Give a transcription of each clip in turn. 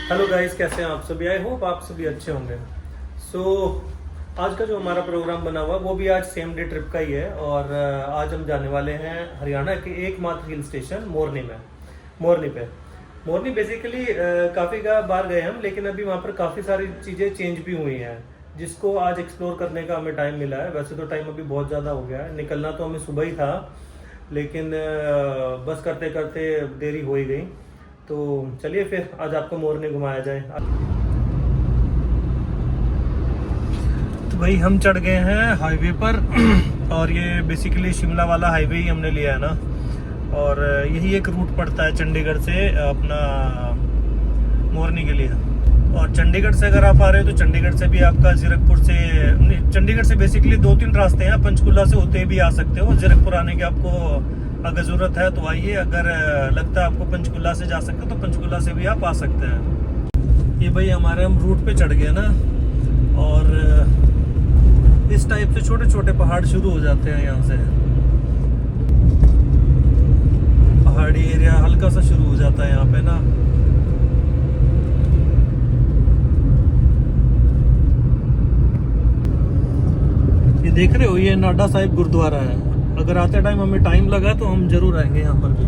Hello guys, कैसे हैं आप सभी। आई होप आप सभी अच्छे होंगे। सो आज का जो हमारा प्रोग्राम बना हुआ वो भी आज सेम डे ट्रिप का ही है। और आज हम जाने वाले हैं हरियाणा के एकमात्र हिल स्टेशन मोरनी में। मोरनी बेसिकली काफ़ी बार गए हम, लेकिन अभी वहाँ पर काफ़ी सारी चीज़ें चेंज भी हुई हैं जिसको आज एक्सप्लोर करने का हमें टाइम मिला है। वैसे तो टाइम अभी बहुत ज़्यादा हो गया है, निकलना तो हमें सुबह ही था, लेकिन बस करते करते देरी हो ही गई। तो चलिए फिर आज आपको मोरनी घुमाया जाए। तो भाई हम चढ़ गए हैं हाईवे पर और ये बेसिकली शिमला वाला हाईवे ही हमने लिया है ना। और यही एक रूट पड़ता है चंडीगढ़ से अपना मोरनी के लिए। और चंडीगढ़ से अगर आप आ रहे हो तो चंडीगढ़ से भी आपका जीरकपुर से, चंडीगढ़ से बेसिकली 2-3 रास्ते हैं। पंचकुला से होते भी आ सकते हो। जीरकपुर आने के आपको अगर ज़रूरत है तो आइए, अगर लगता है आपको पंचकुला से जा सकते हो तो पंचकुला से भी आप आ सकते हैं। ये भाई हमारे हम रूट पे चढ़ गए ना, और इस टाइप से छोटे छोटे पहाड़ शुरू हो जाते हैं। यहाँ से पहाड़ी एरिया हल्का सा शुरू हो जाता है यहाँ पे ना। ये देख रहे हो, ये नाडा साहिब गुरुद्वारा है। अगर आते टाइम हमें टाइम लगा तो हम जरूर आएंगे यहाँ पर भी।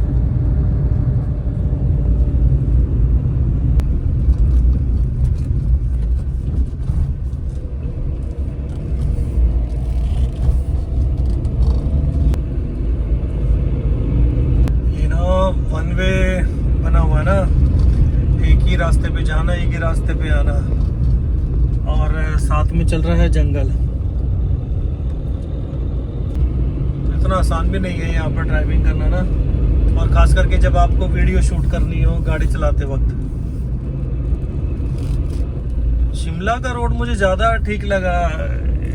ये ना वन वे बना हुआ है ना, एक ही रास्ते पे जाना, एक ही रास्ते पे आना, और साथ में चल रहा है जंगल। इतना आसान भी नहीं है यहाँ पर ड्राइविंग करना ना, और खास करके जब आपको वीडियो शूट करनी हो गाड़ी चलाते वक्त। शिमला का रोड मुझे ज़्यादा ठीक लगा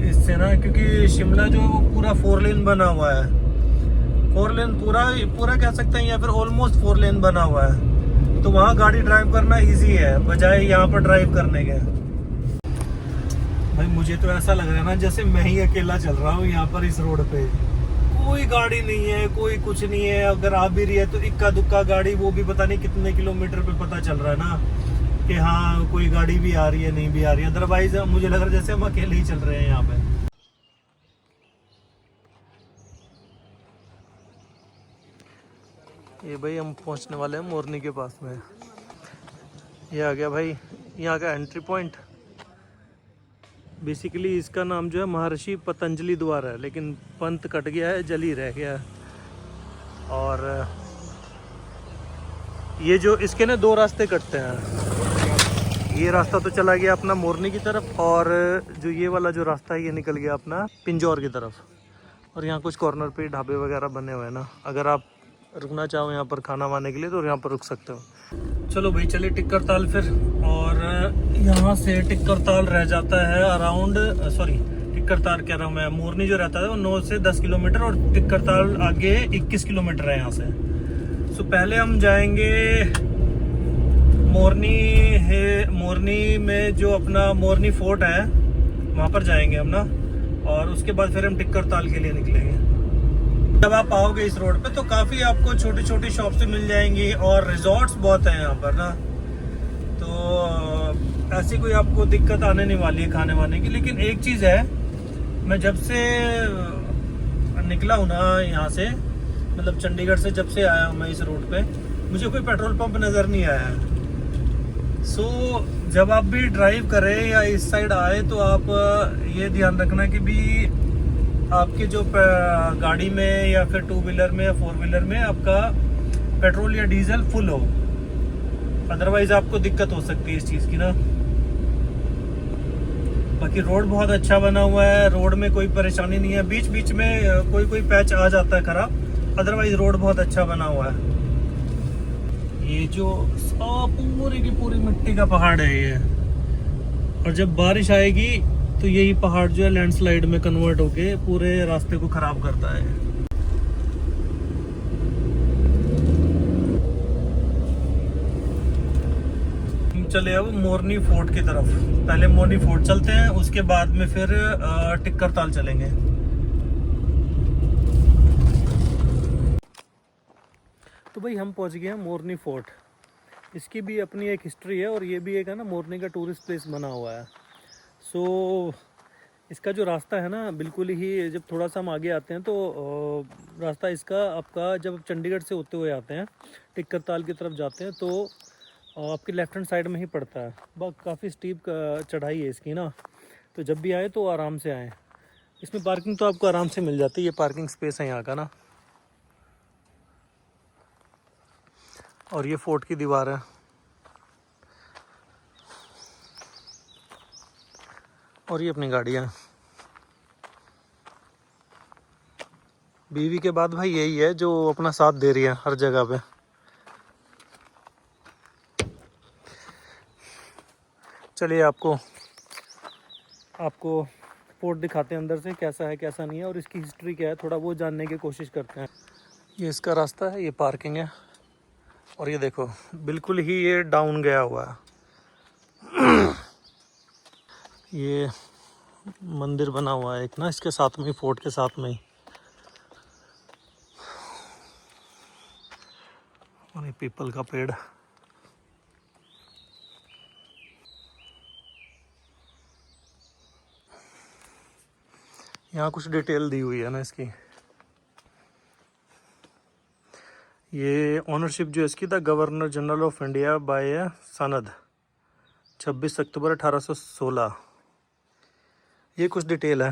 इससे ना, क्योंकि शिमला जो है वो पूरा 4 लेन बना हुआ है। 4 लेन पूरा कह सकते हैं, या फिर ऑलमोस्ट 4 लेन बना हुआ है। तो वहाँ गाड़ी ड्राइव करना ईजी है बजाय यहाँ पर ड्राइव करने के। भाई मुझे तो ऐसा लग रहा है ना जैसे मैं ही अकेला चल रहा हूँ यहाँ पर इस रोड पे। कोई गाड़ी नहीं है, कोई कुछ नहीं है। अगर आ भी रही है तो इक्का दुक्का गाड़ी, वो भी पता नहीं कितने किलोमीटर पे पता चल रहा है ना कि हाँ कोई गाड़ी भी आ रही है, नहीं भी आ रही है। अदरवाइज मुझे लग रहा है जैसे हम अकेले ही चल रहे हैं यहाँ पे। ये भाई हम पहुँचने वाले हैं मोरनी के पास में। ये आ गया भाई यहाँ का एंट्री पॉइंट। बेसिकली इसका नाम जो है महर्षि पतंजलि द्वार है, लेकिन पंत कट गया है, जल ही रह गया है। और ये जो इसके ना 2 रास्ते कटते हैं। ये रास्ता तो चला गया अपना मोरनी की तरफ, और जो ये वाला जो रास्ता है ये निकल गया अपना पिंजौर की तरफ। और यहाँ कुछ कॉर्नर पे ढाबे वगैरह बने हुए हैं ना, अगर आप रुकना चाहो यहाँ पर खाना वाने के लिए तो यहाँ पर रुक सकते हो। चलो भाई चलिए टिक्कर ताल फिर। और यहाँ से टिक्कर ताल रह जाता है अराउंड, टिक्कर ताल कह रहा हूँ मैं, मोरनी जो रहता है वो 9 से 10 किलोमीटर, और टिक्कर ताल आगे 21 किलोमीटर है यहाँ से। सो पहले हम जाएंगे मोरनी में जो अपना मोरनी फोर्ट है वहाँ पर जाएंगे हम ना, और उसके बाद फिर हम टिक्कर ताल के लिए निकलेंगे। जब आप आओगे इस रोड पे तो काफ़ी आपको छोटी छोटी शॉप्स मिल जाएंगी, और रिजॉर्ट्स बहुत हैं यहाँ पर ना। तो ऐसी कोई आपको दिक्कत आने नहीं वाली है खाने वाने की। लेकिन एक चीज़ है, मैं जब से निकला हूँ ना यहाँ से, मतलब चंडीगढ़ से जब से आया हूँ मैं इस रोड पे, मुझे कोई पेट्रोल पंप नज़र नहीं आया है। सो जब आप भी ड्राइव करें या इस साइड आए तो आप ये ध्यान रखना कि भी आपके जो गाड़ी में या फिर 2 व्हीलर में या 4 व्हीलर में आपका पेट्रोल या डीजल फुल हो। अदरवाइज आपको दिक्कत हो सकती है इस चीज़ की ना। बाकी रोड बहुत अच्छा बना हुआ है, रोड में कोई परेशानी नहीं है। बीच बीच में कोई पैच आ जाता है खराब, अदरवाइज रोड बहुत अच्छा बना हुआ है। ये जो पूरी की पूरी मिट्टी का पहाड़ है ये, और जब बारिश आएगी तो यही पहाड़ जो है लैंडस्लाइड में कन्वर्ट होके पूरे रास्ते को खराब करता है। हम चले अब मोरनी फोर्ट की तरफ। पहले मोरनी फोर्ट चलते हैं, उसके बाद में फिर टिक्कर ताल चलेंगे। तो भाई हम पहुंच गए हैं मोरनी फोर्ट। इसकी भी अपनी एक हिस्ट्री है, और ये भी एक है ना मोरनी का टूरिस्ट प्लेस बना हुआ है। सो इसका जो रास्ता है ना, बिल्कुल ही जब थोड़ा सा हम आगे आते हैं तो रास्ता इसका आपका, जब आप चंडीगढ़ से होते हुए आते हैं टिक्कर ताल की तरफ जाते हैं तो आपके लेफ्ट हैंड साइड में ही पड़ता है। बहुत काफ़ी स्टीप चढ़ाई है इसकी ना, तो जब भी आए तो आराम से आएँ। इसमें पार्किंग तो आपको आराम से मिल जाती है, ये पार्किंग स्पेस है यहाँ का ना। और ये फोर्ट की दीवार है, और ये अपनी गाड़ियाँ। बीवी के बाद भाई यही है जो अपना साथ दे रही है हर जगह पे। चलिए आपको फोर्ट दिखाते हैं अंदर से कैसा है कैसा नहीं है, और इसकी हिस्ट्री क्या है थोड़ा वो जानने की कोशिश करते हैं। ये इसका रास्ता है, ये पार्किंग है, और ये देखो बिल्कुल ही ये डाउन गया हुआ है। ये मंदिर बना हुआ है एक ना, इसके साथ में ही, फोर्ट के साथ में ही। और ये पीपल का पेड़। यहाँ कुछ डिटेल दी हुई है ना इसकी। ये ऑनरशिप जो है इसकी, the governor general of India by सनद 26 अक्टूबर 1816। ये कुछ डिटेल है।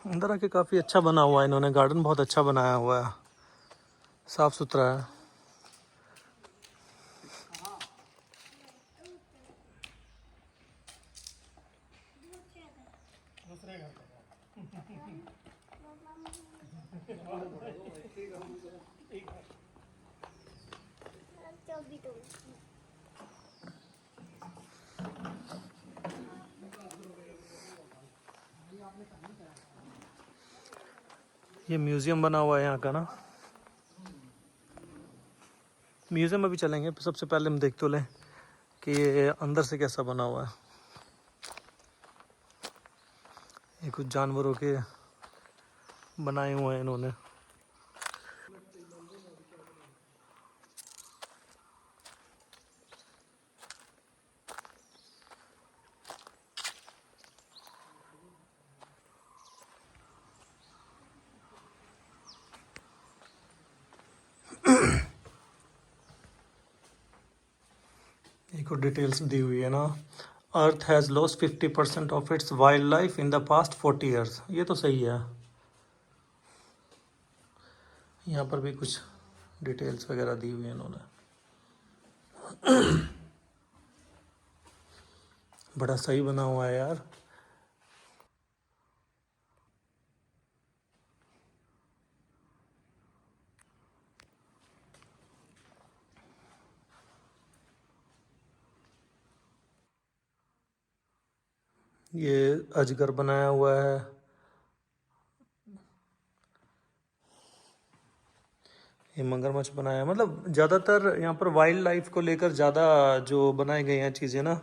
अंदर आके काफ़ी अच्छा बना हुआ है इन्होंने, गार्डन बहुत अच्छा बनाया हुआ है, साफ़ सुथरा है। ये म्यूज़ियम बना हुआ है यहाँ का ना। म्यूज़ियम में भी चलेंगे, सबसे पहले हम देख तो लें कि ये अंदर से कैसा बना हुआ है। ये कुछ जानवरों के बनाए हुए हैं इन्होंने। एक और डिटेल्स दी हुई है ना, अर्थ has lost 50% of its wild life in the past 40 years. ये तो सही है। यहाँ पर भी कुछ डिटेल्स वगैरह दी हुई है इन्होंने। बड़ा सही बना हुआ है यार। ये अजगर बनाया हुआ है। ये मगरमच्छ बनाया है। मतलब ज़्यादातर यहाँ पर वाइल्ड लाइफ को लेकर ज़्यादा जो बनाए गए हैं चीज़ें ना,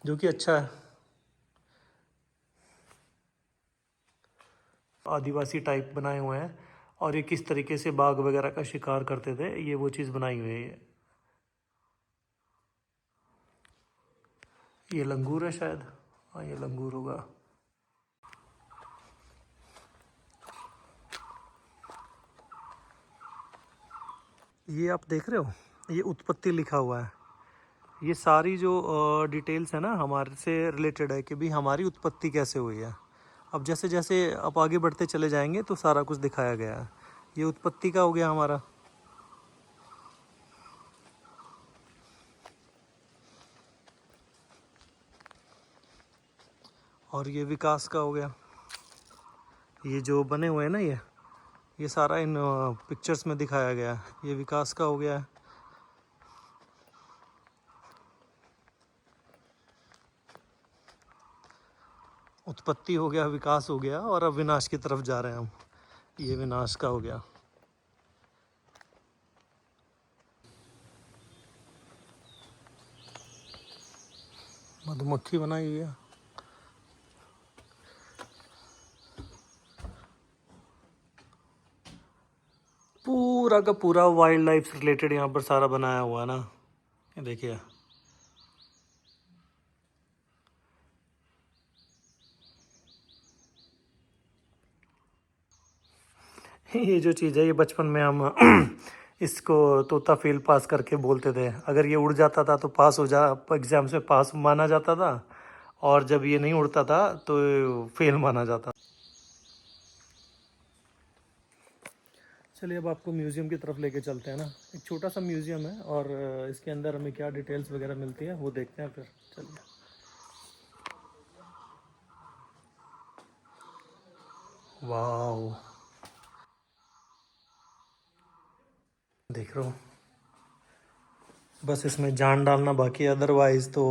जो कि अच्छा है। आदिवासी टाइप बनाए हुए हैं, और ये किस तरीके से बाघ वगैरह का शिकार करते थे, ये वो चीज़ बनाई हुई है। ये लंगूर है शायद, हाँ ये लंगूर होगा। ये आप देख रहे हो, ये उत्पत्ति लिखा हुआ है। ये सारी जो डिटेल्स है ना हमारे से रिलेटेड है कि भी हमारी उत्पत्ति कैसे हुई है। अब जैसे जैसे आप आगे बढ़ते चले जाएंगे तो सारा कुछ दिखाया गया है। ये उत्पत्ति का हो गया हमारा, और ये विकास का हो गया। ये जो बने हुए हैं ना, ये सारा इन पिक्चर्स में दिखाया गया है। ये विकास का हो गया है। उत्पत्ति हो गया, विकास हो गया, और अब विनाश की तरफ जा रहे हैं हम। ये विनाश का हो गया। मधुमक्खी बनाई हुई है। पूरा का पूरा वाइल्ड लाइफ से रिलेटेड यहाँ पर सारा बनाया हुआ है ना, ये देखिए। ये जो चीज़ है, ये बचपन में हम इसको तोता फेल पास करके बोलते थे। अगर ये उड़ जाता था तो पास हो जा, एग्जाम से पास माना जाता था, और जब ये नहीं उड़ता था तो फेल माना जाता। चलिए अब आपको म्यूज़ियम की तरफ लेके चलते हैं ना। एक छोटा सा म्यूज़ियम है और इसके अंदर हमें क्या डिटेल्स वगैरह मिलती है वो देखते हैं फिर। चलिए, वाह, देख रहे हो, बस इसमें जान डालना बाकी है, अदरवाइज तो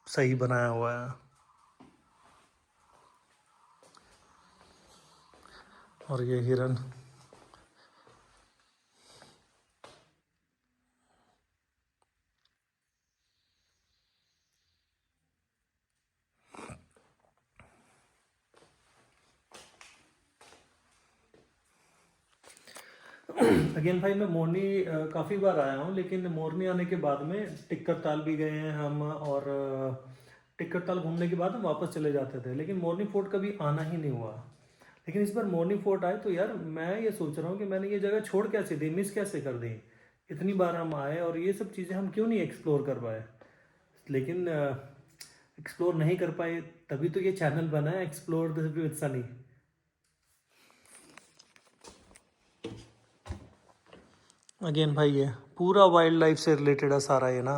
सही बनाया हुआ है। और ये हिरन, अगेन भाई मैं मोरनी काफ़ी बार आया हूँ, लेकिन मोरनी आने के बाद में टिक्कर ताल भी गए हैं हम, और टिक्कर ताल घूमने के बाद हम वापस चले जाते थे, लेकिन मोरनी फोर्ट कभी आना ही नहीं हुआ। लेकिन इस बार मोरनी फोर्ट आए तो यार मैं ये सोच रहा हूँ कि मैंने ये जगह छोड़ कैसे दी, मिस कैसे कर दी। इतनी बार हम आए और ये सब चीज़ें हम क्यों नहीं एक्सप्लोर कर पाए। लेकिन एक्सप्लोर नहीं कर पाए, तभी तो ये चैनल बना है, explore this with Sunny. Again भाई ये पूरा वाइल्ड लाइफ से रिलेटेड है सारा ये ना।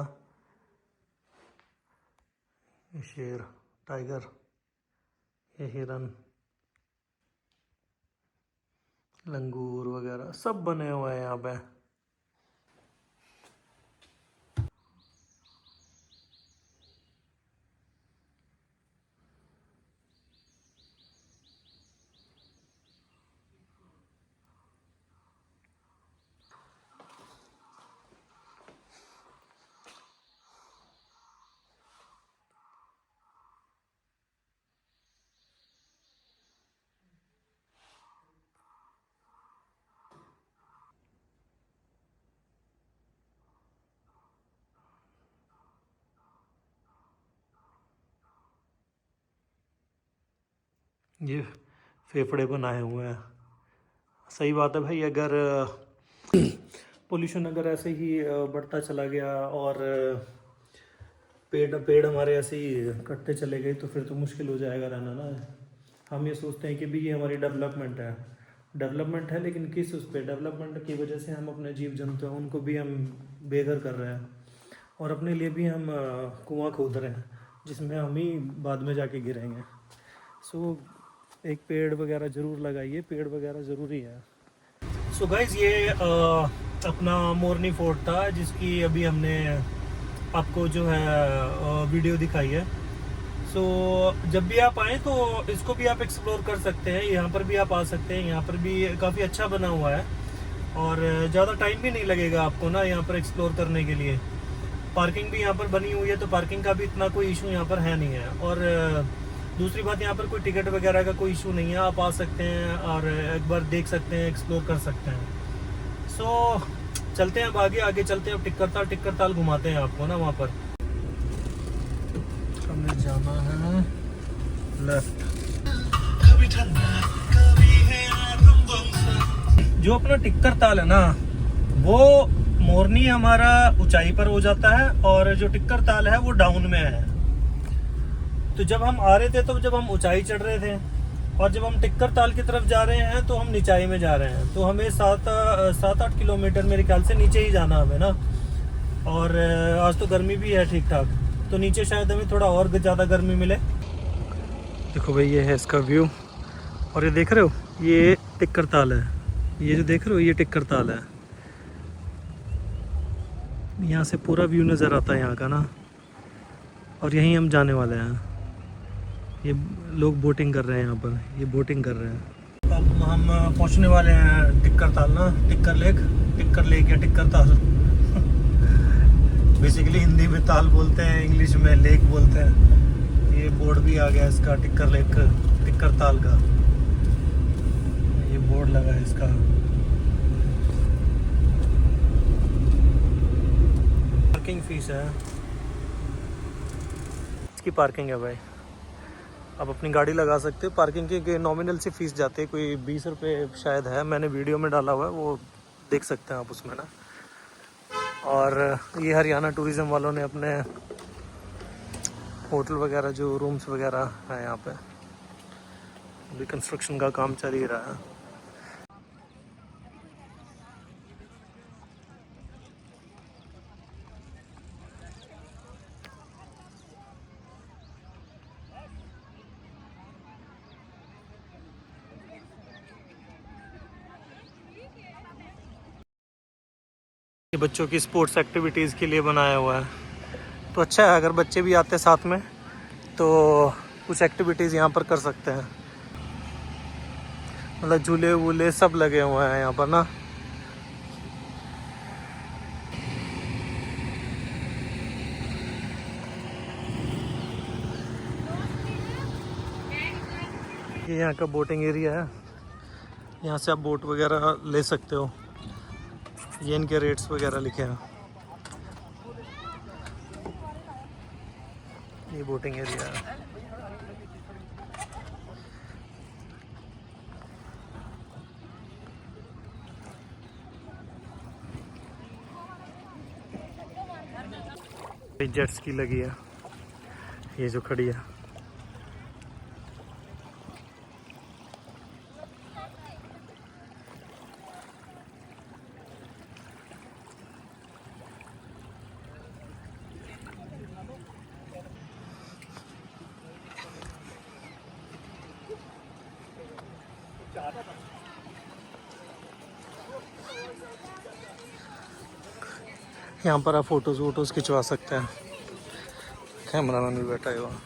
ये शेर, टाइगर, ये हिरन, लंगूर वगैरह सब बने हुए हैं यहाँ पे। ये फेफड़े बनाए हुए हैं। सही बात है भाई, अगर पोल्यूशन अगर ऐसे ही बढ़ता चला गया और पेड़ पेड़ हमारे ऐसे ही कटते चले गए तो फिर तो मुश्किल हो जाएगा रहना ना। हम ये सोचते हैं कि भी ये हमारी डेवलपमेंट है, लेकिन किस उस पर डेवलपमेंट की वजह से हम अपने जीव जंतु हैं उनको भी हम बेघर कर रहे हैं, और अपने लिए भी हम कुआं खोद रहे हैं जिसमें हम ही बाद में जाके गिरेंगे। सो एक पेड़ वगैरह ज़रूर लगाइए, पेड़ वगैरह ज़रूरी है। सो गाइज ये अपना मोरनी फोर्ट था जिसकी अभी हमने आपको जो है वीडियो दिखाई है। सो जब भी आप आएँ तो इसको भी आप एक्सप्लोर कर सकते हैं, यहाँ पर भी आप आ सकते हैं। यहाँ पर भी काफ़ी अच्छा बना हुआ है और ज़्यादा टाइम भी नहीं लगेगा आपको ना यहाँ पर एक्सप्लोर करने के लिए। पार्किंग भी यहाँ पर बनी हुई है तो पार्किंग का भी इतना कोई इशू यहाँ पर है नहीं है। और दूसरी बात, यहाँ पर कोई टिकट वगैरह का कोई इशू नहीं है, आप आ सकते हैं और एक बार देख सकते हैं, एक्सप्लोर कर सकते हैं। सो चलते हैं अब आगे चलते हैं। अब टिक्कर ताल घुमाते हैं आपको ना वहाँ पर। हमें जाना है लेफ्ट। जो अपना टिक्कर ताल है ना, वो मोरनी हमारा ऊंचाई पर हो जाता है और जो टिक्कर ताल है वो डाउन में है। तो जब हम आ रहे थे तो जब हम ऊंचाई चढ़ रहे थे, और जब हम टिक्कर ताल की तरफ जा रहे हैं तो हम निचाई में जा रहे हैं। तो हमें 7-8 किलोमीटर मेरे ख्याल से नीचे ही जाना हमें ना। और आज तो गर्मी भी है ठीक ठाक, तो नीचे शायद हमें थोड़ा और ज़्यादा गर्मी मिले। देखो भाई ये है इसका व्यू, और ये देख रहे हो ये टिक्कर ताल है। ये जो देख रहे हो ये टिक्कर ताल है। यहाँ से पूरा व्यू नज़र आता है यहाँ का ना, और यहीं हम जाने वाले हैं। ये लोग बोटिंग कर रहे हैं यहाँ पर, ये बोटिंग कर रहे हैं। अब हम पहुँचने वाले हैं टिक्कर ताल ना, टिक्कर लेक या टिक्कर ताल। बेसिकली हिंदी में ताल बोलते हैं, इंग्लिश में लेक बोलते हैं। ये बोर्ड भी आ गया इसका, टिक्कर ताल का ये बोर्ड लगा है इसका। पार्किंग फीस है, इसकी पार्किंग है भाई। आप अपनी गाड़ी लगा सकते हो। पार्किंग की नॉमिनल सी फीस जाती है, कोई 20 रुपये शायद है, मैंने वीडियो में डाला हुआ है, वो देख सकते हैं आप उसमें ना। और ये हरियाणा टूरिज़्म वालों ने अपने होटल वगैरह जो रूम्स वगैरह हैं यहाँ पे, अभी कंस्ट्रक्शन का काम चल ही रहा है। ये बच्चों की स्पोर्ट्स एक्टिविटीज़ के लिए बनाया हुआ है, तो अच्छा है अगर बच्चे भी आते हैं साथ में तो कुछ एक्टिविटीज़ यहाँ पर कर सकते हैं। मतलब झूले वूले सब लगे हुए हैं यहाँ पर ना। ये यहाँ का बोटिंग एरिया है, यहाँ से आप बोट वगैरह ले सकते हो। ये इनके रेट्स वगैरह लिखे हैं। ये बोटिंग एरिया है। जेट स्की लगी है, ये जो खड़ी है। यहाँ पर आप फोटोज़ वोटोज़ खिंचवा सकते हैं। कैमरामैन भी बैठा है वहाँ।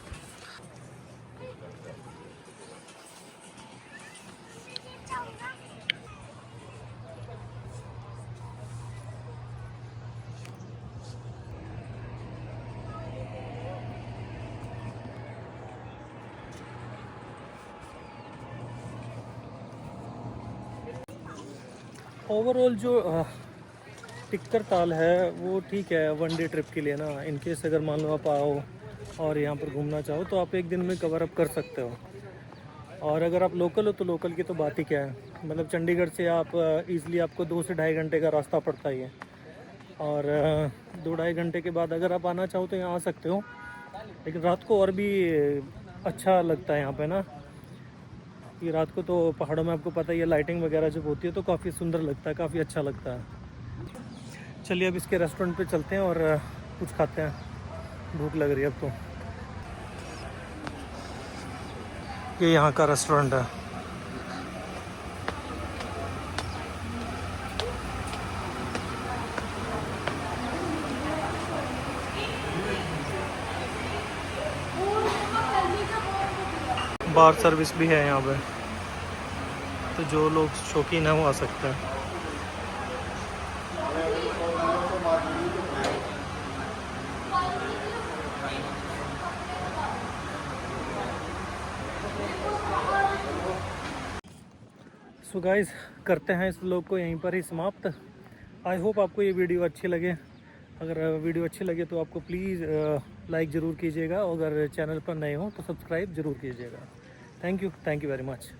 ओवरऑल जो टिक्कर ताल है वो ठीक है वन डे ट्रिप के लिए ना। इनकेस अगर मान लो आप आओ और यहाँ पर घूमना चाहो तो आप एक दिन में कवर अप कर सकते हो। और अगर आप लोकल हो तो लोकल की तो बात ही क्या है। मतलब चंडीगढ़ से आप ईज़िली आपको 2 से ढाई घंटे का रास्ता पड़ता ही है। और 2-2.5 घंटे के बाद अगर आप आना चाहो तो यहाँ आ सकते हो। लेकिन रात को और भी अच्छा लगता है यहाँ पे ना। ये रात को तो पहाड़ों में आपको पता ही है लाइटिंग वगैरह जब होती है तो काफ़ी सुंदर लगता है, काफ़ी अच्छा लगता है। चलिए अब इसके रेस्टोरेंट पे चलते हैं और कुछ खाते हैं, भूख लग रही है अब तो। ये यहाँ का रेस्टोरेंट है। बार सर्विस भी है यहाँ पे, तो जो लोग शौकीन हैं वो आ सकते हैं। सो गाइस करते हैं इस व्लॉग को यहीं पर ही समाप्त। आई होप आपको ये वीडियो अच्छी लगे। अगर वीडियो अच्छी लगे तो आपको प्लीज़ लाइक ज़रूर कीजिएगा, और अगर चैनल पर नए हो तो सब्सक्राइब ज़रूर कीजिएगा। Thank you very much.